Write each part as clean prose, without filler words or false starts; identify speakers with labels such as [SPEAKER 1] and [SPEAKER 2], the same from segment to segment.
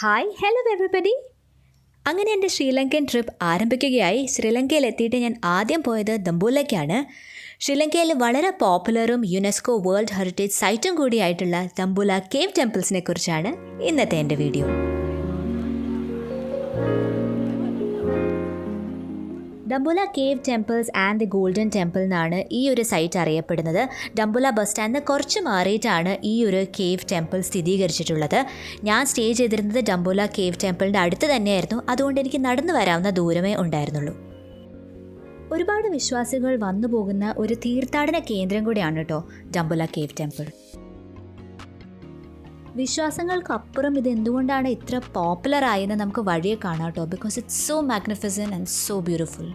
[SPEAKER 1] Hi hello everybody. അങ്ങനെ എൻ്റെ Sri Lankan trip ആരംഭിക്കുകയായി. ശ്രീലങ്കയിലെത്തിയിട്ട് ഞാൻ ആദ്യം പോയത് ദംബൂലയ്ക്കാണ്. ശ്രീലങ്കയിൽ വളരെ പോപ്പുലറും യുനെസ്കോ വേൾഡ് ഹെറിറ്റേജ് സൈറ്റും കൂടിയായിട്ടുള്ള ദംബൂല കേവ് ടെമ്പിൾസിനെ കുറിച്ചാണ് ഇന്നത്തെ എൻ്റെ video. Dambulla cave temples and the golden temple എന്നാണ് ഈ ഒരു സൈറ്റ് അറിയപ്പെടുന്നത്. ഡംബുല ബസ് സ്റ്റാൻഡിന് കുറച്ച് മാറിയിട്ടാണ് ഈ ഒരു കേവ് ടെമ്പിൾ സ്ഥിരീകരിച്ചിട്ടുള്ളത്. ഞാൻ സ്റ്റേ ചെയ്തിരുന്നത് ഡംബുല കേവ് ടെമ്പിളിൻ്റെ അടുത്ത് തന്നെയായിരുന്നു. അതുകൊണ്ട് എനിക്ക് നടന്നു വരാവുന്ന ദൂരമേ ഉണ്ടായിരുന്നുള്ളൂ. ഒരുപാട് വിശ്വാസികൾ വന്നു പോകുന്ന ഒരു തീർത്ഥാടന കേന്ദ്രം കൂടിയാണ് കേട്ടോ ഡംബുല കേവ് ടെമ്പിൾ. വിശ്വാസങ്ങൾക്കപ്പുറം ഇത് എന്തുകൊണ്ടാണ് ഇത്ര പോപ്പുലർ ആയെന്ന് നമുക്ക് വഴിയെ കാണാം കേട്ടോ. Because it's so magnificent and so beautiful.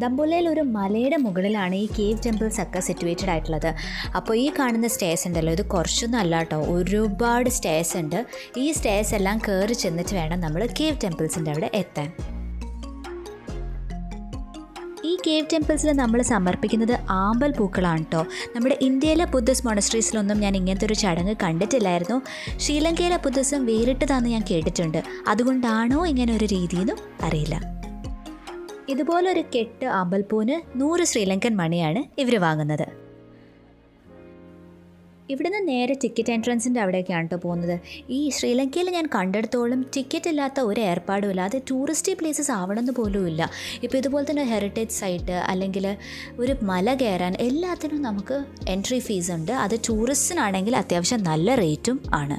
[SPEAKER 1] ദംബുലയിൽ ഒരു മലയുടെ മുകളിലാണ് ഈ കേവ് ടെമ്പിൾസ് ഒക്കെ സിറ്റുവേറ്റഡ് ആയിട്ടുള്ളത്. അപ്പോൾ ഈ കാണുന്ന സ്റ്റേസ് ഉണ്ടല്ലോ, ഇത് കുറച്ചൊന്നും അല്ല കേട്ടോ, ഒരുപാട് സ്റ്റേസ് ഉണ്ട്. ഈ സ്റ്റേസ് എല്ലാം കയറി ചെന്നിട്ട് വേണം നമ്മൾ കേവ് ടെമ്പിൾസിൻ്റെ അവിടെ എത്താൻ. ഈ കേവ് ടെമ്പിൾസിൽ നമ്മൾ സമർപ്പിക്കുന്നത് ആമ്പൽ പൂക്കളാണ് കേട്ടോ. നമ്മുടെ ഇന്ത്യയിലെ ബുദ്ധിസ്റ്റ് മൊണസ്ട്രീസിലൊന്നും ഞാൻ ഇങ്ങനത്തെ ഒരു ചടങ്ങ് കണ്ടിട്ടില്ലായിരുന്നു. ശ്രീലങ്കയിലെ ബുദ്ധിസം വേറിട്ടതാണെന്ന് ഞാൻ കേട്ടിട്ടുണ്ട്. അതുകൊണ്ടാണോ ഇങ്ങനെ ഒരു രീതിയെന്നും അറിയില്ല. ഇതുപോലൊരു കെട്ട് ആമ്പൽപ്പൂവിന് 100 ശ്രീലങ്കൻ മണിയാണ് ഇവർ വാങ്ങുന്നത്. ഇവിടുന്ന് നേരെ ടിക്കറ്റ് എൻട്രൻസിൻ്റെ അവിടേക്കാണ് കേട്ടോ പോകുന്നത്. ഈ ശ്രീലങ്കയിൽ ഞാൻ കണ്ടെടുത്തോളം ടിക്കറ്റ് ഇല്ലാത്ത ഒരു ഏർപ്പാടും ഇല്ല. അത് ടൂറിസ്റ്റ് പ്ലേസസ് ആവണമെന്ന് പോലും ഇല്ല. ഇപ്പോൾ ഇതുപോലെ തന്നെ ഹെറിറ്റേജ് സൈറ്റ് അല്ലെങ്കിൽ ഒരു മല കയറാൻ എല്ലാത്തിനും നമുക്ക് എൻട്രി ഫീസ് ഉണ്ട്. അത് ടൂറിസ്റ്റിനാണെങ്കിൽ അത്യാവശ്യം നല്ല റേറ്റും ആണ്.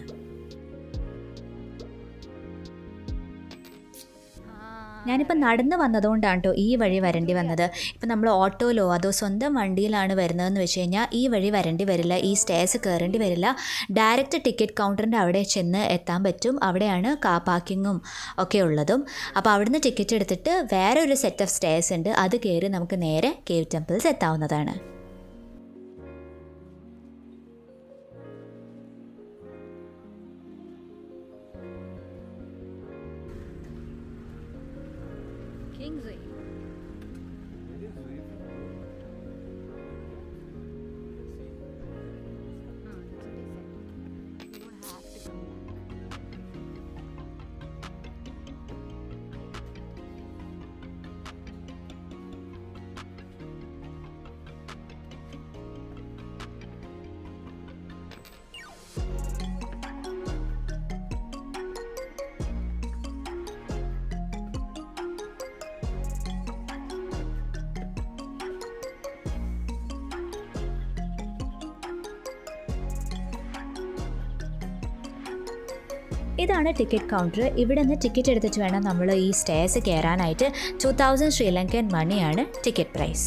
[SPEAKER 1] ഞാനിപ്പോൾ നടന്ന് വന്നതുകൊണ്ടാണ് കേട്ടോ ഈ വഴി വരേണ്ടി വന്നത്. ഇപ്പം നമ്മൾ ഓട്ടോയിലോ അതോ സ്വന്തം വണ്ടിയിലാണ് വരുന്നതെന്ന് വെച്ച് കഴിഞ്ഞാൽ ഈ വഴി വരേണ്ടി വരില്ല, ഈ സ്റ്റേസ് കയറേണ്ടി വരില്ല. ഡയറക്റ്റ് ടിക്കറ്റ് കൗണ്ടറിൻ്റെ അവിടെ ചെന്ന് എത്താൻ പറ്റും. അവിടെയാണ് കാർ പാർക്കിങ്ങും ഒക്കെ ഉള്ളതും. അപ്പോൾ അവിടുന്ന് ടിക്കറ്റ് എടുത്തിട്ട് വേറെ ഒരു സെറ്റ് ഓഫ് സ്റ്റേസ് ഉണ്ട്, അത് കയറി നമുക്ക് നേരെ കേവ് ടെമ്പിൾസ് എത്താവുന്നതാണ്. ഇതാണ് ടിക്കറ്റ് കൗണ്ടർ. ഇവിടെ നിന്ന് ടിക്കറ്റ് എടുത്തിട്ട് വേണം നമ്മൾ ഈ സ്റ്റേസ് കയറാനായിട്ട്. 2000 ശ്രീലങ്കൻ മണിയാണ് ടിക്കറ്റ് പ്രൈസ്.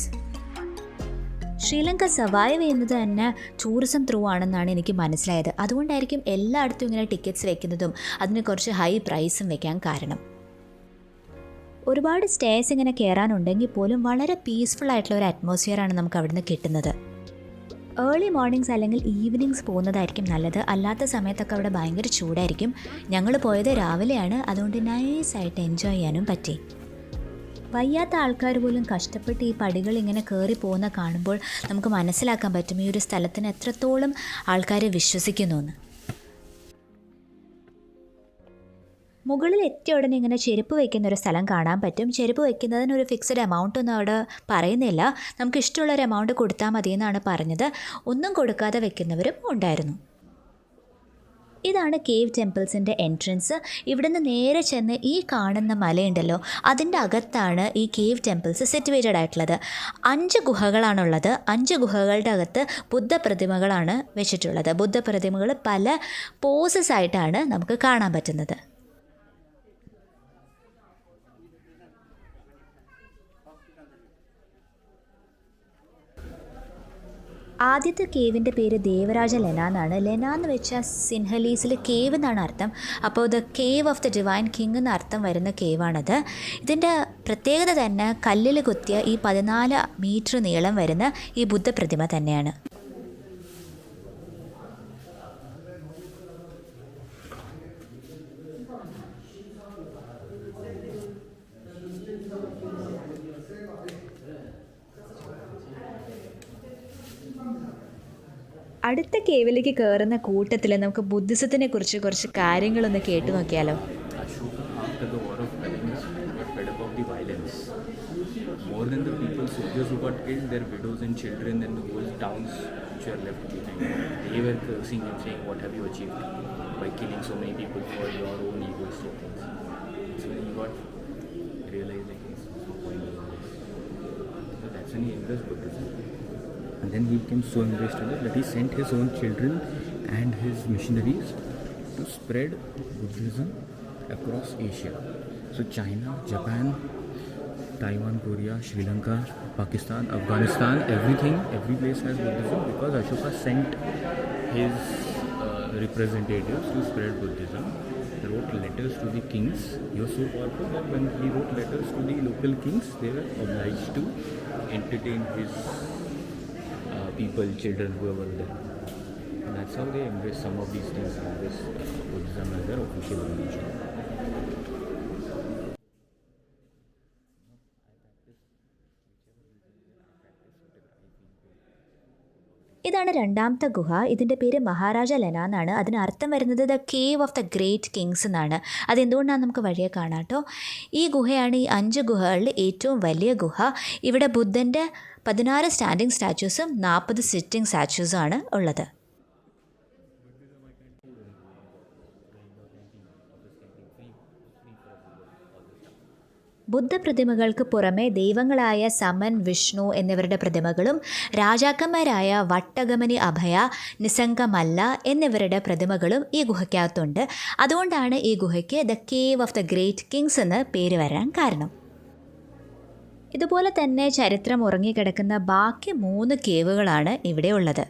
[SPEAKER 1] ശ്രീലങ്ക സർവൈവ് ചെയ്യുന്നത് തന്നെ ടൂറിസം ത്രൂ ആണെന്നാണ് എനിക്ക് മനസ്സിലായത്. അതുകൊണ്ടായിരിക്കും എല്ലായിടത്തും ഇങ്ങനെ ടിക്കറ്റ്സ് വെക്കുന്നതും അതിന് കുറച്ച് ഹൈ പ്രൈസും വെക്കാൻ കാരണം. ഒരുപാട് സ്റ്റേസ് ഇങ്ങനെ കയറാനുണ്ടെങ്കിൽ പോലും വളരെ പീസ്ഫുൾ ആയിട്ടുള്ള ഒരു അറ്റ്മോസ്ഫിയറാണ് നമുക്ക് അവിടുന്ന് കിട്ടുന്നത്. ഏർലി മോർണിംഗ്സ് അല്ലെങ്കിൽ ഈവനിങ്സ് പോകുന്നതായിരിക്കും നല്ലത്. അല്ലാത്ത സമയത്തൊക്കെ അവിടെ ഭയങ്കര ചൂടായിരിക്കും. ഞങ്ങൾ പോയത് രാവിലെയാണ്, അതുകൊണ്ട് നൈസായിട്ട് എൻജോയ് ചെയ്യാനും പറ്റി. വയ്യാത്ത ആൾക്കാർ പോലും കഷ്ടപ്പെട്ട് ഈ പടികൾ ഇങ്ങനെ കയറി പോകുന്ന കാണുമ്പോൾ നമുക്ക് മനസ്സിലാക്കാൻ പറ്റും ഈ ഒരു സ്ഥലത്തിന് എത്രത്തോളം ആൾക്കാരെ വിശ്വസിക്കുന്നു എന്ന്. മുകളിൽ എത്തിയ ഉടനെ ഇങ്ങനെ ചെരുപ്പ് വയ്ക്കുന്ന ഒരു സ്ഥലം കാണാൻ പറ്റും. ചെരുപ്പ് വയ്ക്കുന്നതിന് ഒരു ഫിക്സഡ് എമൗണ്ട് ഒന്നും അവിടെ പറയുന്നില്ല. നമുക്ക് ഇഷ്ടമുള്ളൊരു എമൗണ്ട് കൊടുത്താൽ മതി എന്നാണ് പറഞ്ഞത്. ഒന്നും കൊടുക്കാതെ വെക്കുന്നവരും ഉണ്ടായിരുന്നു. ഇതാണ് കേവ് ടെമ്പിൾസിൻ്റെ എൻട്രൻസ്. ഇവിടുന്ന് നേരെ ചെന്ന് ഈ കാണുന്ന മലയുണ്ടല്ലോ, അതിൻ്റെ അകത്താണ് ഈ കേവ് ടെമ്പിൾസ് സിറ്റുവേറ്റഡ് ആയിട്ടുള്ളത്. 5 ഗുഹകളാണുള്ളത്. 5 ഗുഹകളുടെ അകത്ത് ബുദ്ധപ്രതിമകളാണ് വെച്ചിട്ടുള്ളത്. ബുദ്ധപ്രതിമകൾ പല പോസസ് ആയിട്ടാണ് നമുക്ക് കാണാൻ പറ്റുന്നത്. ആദ്യത്തെ കേവിൻ്റെ പേര് ദേവരാജ ലെന എന്നാണ്. ലെന എന്ന് വെച്ചാൽ സിൻഹലീസിൽ കേവ് എന്നാണ് അർത്ഥം. അപ്പോൾ the cave of the divine king എന്ന അർത്ഥം വരുന്ന കേവാണത്. ഇതിൻ്റെ പ്രത്യേകത തന്നെ കല്ലിൽ കൊത്തിയ ഈ 14 മീറ്റർ നീളം വരുന്ന ഈ ബുദ്ധപ്രതിമ തന്നെയാണ്. അടുത്ത കേവിലേക്ക് കയറുന്ന കൂട്ടത്തിൽ നമുക്ക് ബുദ്ധിസത്തിനെ കുറിച്ച് കുറച്ച് കാര്യങ്ങളൊന്ന് കേട്ടു നോക്കിയാലോ.
[SPEAKER 2] After the war of Kalings, got fed up of the violence. More than the people, soldiers who got killed, their widows and children and the whole towns which were left behind. They were cursing him, saying, "What have you achieved by killing so many people for your own egoistic things?" So when he got realized like it's no point in this. So that's when he embraced Buddhism. And then he became so embraced with it that he sent his own children and his missionaries to spread Buddhism across Asia. So China, Japan, Taiwan, Korea, Sri Lanka, Pakistan, Afghanistan, every place has Buddhism because Ashoka sent his representatives to spread Buddhism. He wrote letters to the kings. He was so powerful that when he wrote letters to the local kings, they were obliged to entertain his people, children, whoever there. And that's how they embrace some of these things, embrace Buddhism as their official religion.
[SPEAKER 1] ഇതാണ് രണ്ടാമത്തെ ഗുഹ. ഇതിൻ്റെ പേര് മഹാരാജ ലെന എന്നാണ്. അതിനർത്ഥം വരുന്നത് the cave of the great kings എന്നാണ്. അതെന്തുകൊണ്ടാണ് നമുക്ക് വഴിയെ കാണാം കേട്ടോ. ഈ ഗുഹയാണ് ഈ 5 ഗുഹകളിൽ ഏറ്റവും വലിയ ഗുഹ. ഇവിടെ ബുദ്ധൻ്റെ 16 സ്റ്റാൻഡിങ് സ്റ്റാച്യൂസും 40 സിറ്റിംഗ് സ്റ്റാച്യൂസും ആണ് ഉള്ളത്. ബുദ്ധപ്രതിമകൾക്ക് പുറമെ ദൈവങ്ങളായ സമൻ, വിഷ്ണു എന്നിവരുടെ പ്രതിമകളും രാജാക്കന്മാരായ വട്ടഗമനി അഭയ, നിസംഗമല്ല എന്നിവരുടെ പ്രതിമകളും ഈ ഗുഹയ്ക്കകത്തുണ്ട്. അതുകൊണ്ടാണ് ഈ ഗുഹയ്ക്ക് the cave of the great kings എന്ന് പേര് വരാൻ കാരണം. ഇതുപോലെ തന്നെ ചരിത്രം ഉറങ്ങിക്കിടക്കുന്ന ബാക്കി 3 കേവുകളാണ് ഇവിടെ ഉള്ളത്.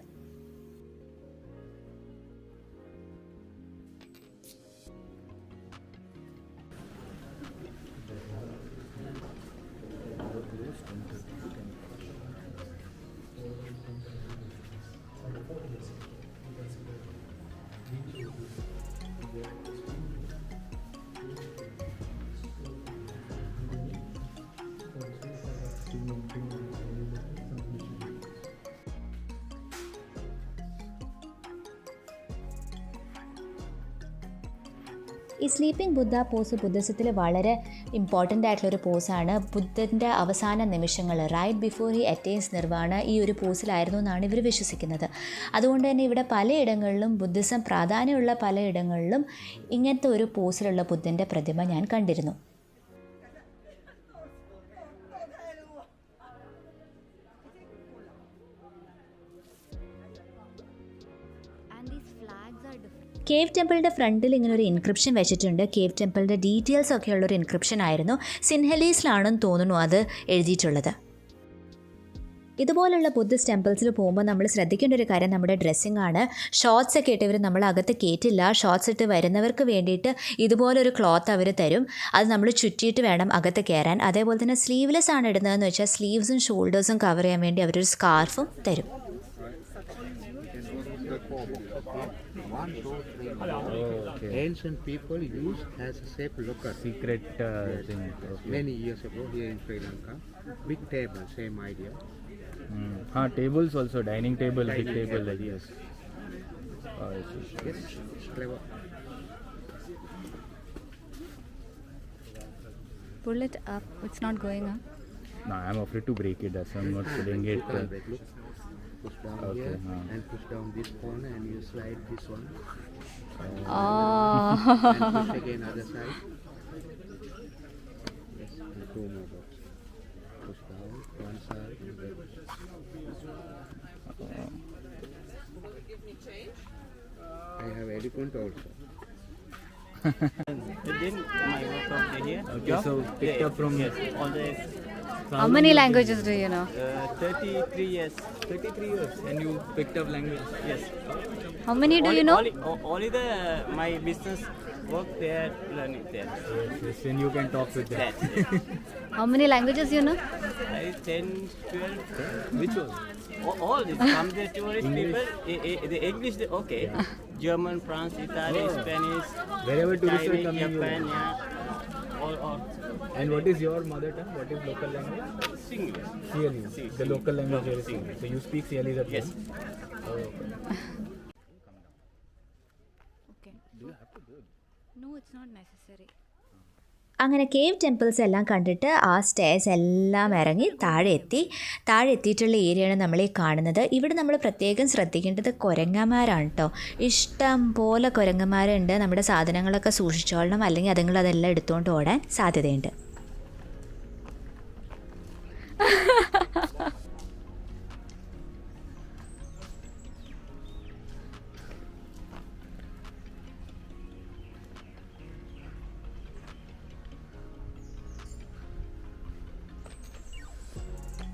[SPEAKER 1] ഈ സ്ലീപ്പിംഗ് ബുദ്ധ പോസ് ബുദ്ധിസത്തിൽ വളരെ ഇമ്പോർട്ടൻ്റ് ആയിട്ടുള്ളൊരു പോസാണ്. ബുദ്ധൻ്റെ അവസാന നിമിഷങ്ങൾ right before he attains nirvana ഈ ഒരു പോസിലായിരുന്നു എന്നാണ് ഇവർ വിശ്വസിക്കുന്നത്. അതുകൊണ്ട് തന്നെ ഇവിടെ പലയിടങ്ങളിലും ബുദ്ധിസം പ്രാധാന്യമുള്ള പലയിടങ്ങളിലും ഇങ്ങനത്തെ ഒരു പോസിലുള്ള ബുദ്ധൻ്റെ പ്രതിമ ഞാൻ കണ്ടിരുന്നു. കേവ് ടെമ്പിളിൻ്റെ ഫ്രണ്ടിൽ ഇങ്ങനെ ഒരു ഇൻക്രിപ്ഷൻ വെച്ചിട്ടുണ്ട്. കേവ് ടെമ്പിളിൻ്റെ ഡീറ്റെയിൽസ് ഒക്കെ ഉള്ളൊരു ഇൻക്രിപ്ഷൻ ആയിരുന്നു. സിൻഹലീസിലാണെന്ന് തോന്നുന്നു അത് എഴുതിയിട്ടുള്ളത്. ഇതുപോലുള്ള ബുദ്ധിസ്റ്റ് ടെമ്പിൾസിൽ പോകുമ്പോൾ നമ്മൾ ശ്രദ്ധിക്കേണ്ട ഒരു കാര്യം നമ്മുടെ ഡ്രസ്സിംഗ് ആണ്. ഷോർട്സ് ഒക്കെ ഇട്ട് ഇവർ നമ്മൾ അകത്ത് കയറ്റില്ല. ഷോർട്സ് ഇട്ട് വരുന്നവർക്ക് വേണ്ടിയിട്ട് ഇതുപോലൊരു ക്ലോത്ത് അവർ തരും. അത് നമ്മൾ ചുറ്റിയിട്ട് വേണം അകത്ത് കയറാൻ. അതേപോലെ തന്നെ സ്ലീവ്ലെസ് ആണ് ഇടുന്നതെന്ന് വെച്ചാൽ സ്ലീവ്സും ഷോൾഡേഴ്സും കവർ ചെയ്യാൻ വേണ്ടി അവരൊരു സ്കാർഫും തരും.
[SPEAKER 3] Okay. Ancient people used as a safe locker.
[SPEAKER 2] Secret thing. Okay.
[SPEAKER 3] Many years ago here in Sri Lanka, big table, same idea.
[SPEAKER 2] Tables also, dining table, big table like
[SPEAKER 3] yes.
[SPEAKER 2] Yes,
[SPEAKER 3] clever.
[SPEAKER 4] Pull it up. It's not going up.
[SPEAKER 2] No, I'm afraid to break it. That's why I'm not pulling it.
[SPEAKER 3] Push down here and push down this corner and you slide this one.
[SPEAKER 4] Oh.
[SPEAKER 3] And push again other side. Yes, and 2 more box. Push down one side and then. I have elephant also.
[SPEAKER 2] Okay, so picked up from
[SPEAKER 5] all the
[SPEAKER 4] How many languages do you know?
[SPEAKER 5] 33 years.
[SPEAKER 2] 33 years and you picked up language.
[SPEAKER 5] Yes.
[SPEAKER 4] How many do you know?
[SPEAKER 5] Only the my business work there, learning there.
[SPEAKER 2] Yes, and you can talk with them.
[SPEAKER 5] That's
[SPEAKER 4] How many languages you know?
[SPEAKER 5] I 10, 12.
[SPEAKER 2] Which one?
[SPEAKER 5] All this. Some the tourist people. The English, okay. German, France, Italy, Spanish.
[SPEAKER 2] Wherever tourists are
[SPEAKER 5] Chinese,
[SPEAKER 2] coming, you
[SPEAKER 5] Japan,
[SPEAKER 2] learn.
[SPEAKER 5] yeah. All.
[SPEAKER 2] And what is your mother tongue? What is local language?
[SPEAKER 5] Singlish.
[SPEAKER 2] Sialese. The local language here is
[SPEAKER 5] Singlish.
[SPEAKER 2] Sialese. So you speak Sialese at
[SPEAKER 5] Yes.
[SPEAKER 2] home?
[SPEAKER 4] Okay. No, it's not necessary.
[SPEAKER 1] അങ്ങനെ cave temples എല്ലാം കണ്ടിട്ട് ആ stairs എല്ലാം ഇറങ്ങി താഴെ എത്തിയിട്ടുള്ള ഏരിയയാണ് നമ്മൾ ഈ കാണുന്നത്. ഇവിടെ നമ്മൾ പ്രത്യേകം ശ്രദ്ധിക്കേണ്ടത് കുരങ്ങന്മാരാണ് കേട്ടോ. ഇഷ്ടം പോലെ കുരങ്ങന്മാരുണ്ട്. നമ്മുടെ സാധനങ്ങളൊക്കെ സൂക്ഷിച്ചോളണം, അല്ലെങ്കിൽ അതുങ്ങൾ അതെല്ലാം എടുത്തുകൊണ്ട് ഓടാൻ സാധ്യതയുണ്ട്.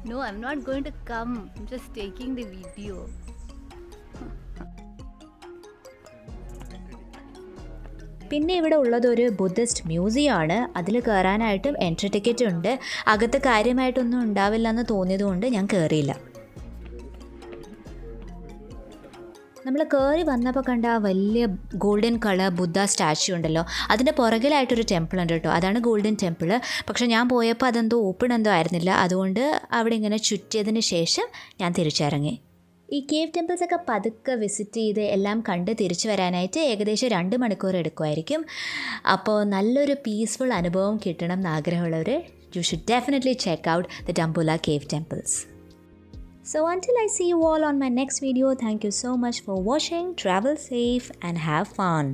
[SPEAKER 4] No, I'm not going to come. I'm just taking the video.
[SPEAKER 1] പിന്നെ ഇവിടെ ഉള്ളതൊരു ബുദ്ധിസ്റ്റ് മ്യൂസിയം ആണ്. അതിൽ കയറാനായിട്ടും എൻട്രി ടിക്കറ്റ് ഉണ്ട്. അകത്ത് കാര്യമായിട്ടൊന്നും ഉണ്ടാവില്ല എന്ന് തോന്നിയതുകൊണ്ട് ഞാൻ കയറിയില്ല. നമ്മൾ കയറി വന്നപ്പോൾ കണ്ട ആ വലിയ ഗോൾഡൻ കളർ ബുദ്ധ സ്റ്റാച്യു ഉണ്ടല്ലോ, അതിൻ്റെ പുറകിലായിട്ടൊരു ടെമ്പിൾ ഉണ്ട് കേട്ടോ. അതാണ് ഗോൾഡൻ ടെമ്പിൾ. പക്ഷേ ഞാൻ പോയപ്പോൾ അതെന്തോ ഓപ്പൺ എന്തോ ആയിരുന്നില്ല. അതുകൊണ്ട് അവിടെ ഇങ്ങനെ ചുറ്റിയതിന് ശേഷം ഞാൻ തിരിച്ചിറങ്ങി. ഈ കേവ് ടെമ്പിൾസൊക്കെ പതുക്കെ വിസിറ്റ് ചെയ്ത് എല്ലാം കണ്ട് തിരിച്ചു വരാനായിട്ട് ഏകദേശം 2 മണിക്കൂർ എടുക്കുമായിരിക്കും. അപ്പോൾ നല്ലൊരു പീസ്ഫുൾ അനുഭവം കിട്ടണം എന്നാഗ്രഹമുള്ളവർ you should definitely check out the Dambulla cave temples. So until I see you all on my next video, thank you so much for watching. Travel safe and have fun.